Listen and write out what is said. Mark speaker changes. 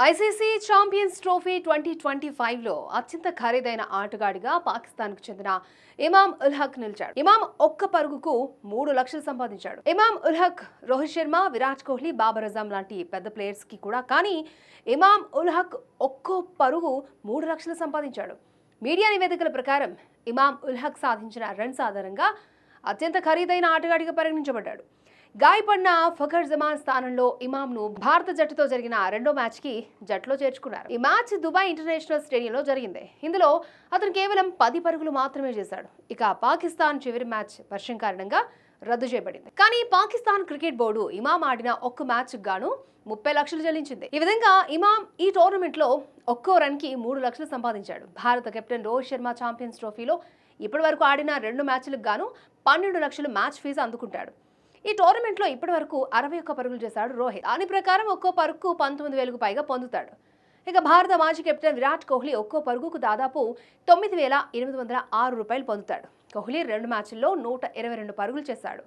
Speaker 1: ICC champions trophy 2025లో అత్యంత ఖరీదైన ఆటగాడిగా పాకిస్తాన్కు చెందిన ఇమామ్ ఉల్ హక్ నిలిచాడు. ఇమామ్ ఒక్క పరుగుకు 3 లక్షలు సంపాదించాడు. ఇమామ్ ఉల్ హక్ రోహిత్ శర్మ, విరాట్ కోహ్లీ, బాబర్ అజమ్ లాంటి పెద్ద ప్లేయర్స్ కి కూడా, కానీ ఇమామ్ ఉల్ హక్ ఒక్కో పరుగు 3 లక్షలు సంపాదించాడు. మీడియా నివేదికల ప్రకారం ఇమామ్ ఉల్ హక్ సాధించిన రన్స్ ఆధారంగా అత్యంత ఖరీదైన ఆటగాడిగా పరిగణించబడ్డాడు. గాయపడిన ఫఖర్ జమాన్ స్థానంలో ఇమామ్ను భారత జట్టుతో జరిగిన రెండో మ్యాచ్కి జట్టులో చేర్చుకున్నారు. ఈ మ్యాచ్ దుబాయ్ ఇంటర్నేషనల్ స్టేడియంలో జరిగింది. ఇందులో అతను కేవలం 10 పరుగులు మాత్రమే చేశాడు. ఇక పాకిస్తాన్ చివరి మ్యాచ్ వర్షం కారణంగా రద్దు చేయబడింది. కానీ పాకిస్తాన్ క్రికెట్ బోర్డు ఇమామ్ ఆడిన ఒక్క మ్యాచ్ గాను 30 లక్షలు చెల్లించింది. ఈ విధంగా ఇమామ్ ఈ టోర్నమెంట్ లో ఒక్కో రన్ కి 3 లక్షలు సంపాదించాడు. భారత కెప్టెన్ రోహిత్ శర్మ ఛాంపియన్స్ ట్రోఫీలో ఇప్పటి వరకు ఆడిన 2 మ్యాచ్లకు గాను 12 లక్షలు మ్యాచ్ ఫీజు అందుకుంటాడు. ఈ టోర్నమెంట్లో ఇప్పటి వరకు 61 పరుగులు చేశాడు రోహిత్. దాని ప్రకారం ఒక్కో పరుగుకు 19,000కు పైగా పొందుతాడు. ఇక భారత మాజీ కెప్టెన్ విరాట్ కోహ్లీ ఒక్కో పరుగుకు దాదాపు 9,806 రూపాయలు పొందుతాడు. కోహ్లీ 2 మ్యాచ్ల్లో 122 పరుగులు చేశాడు.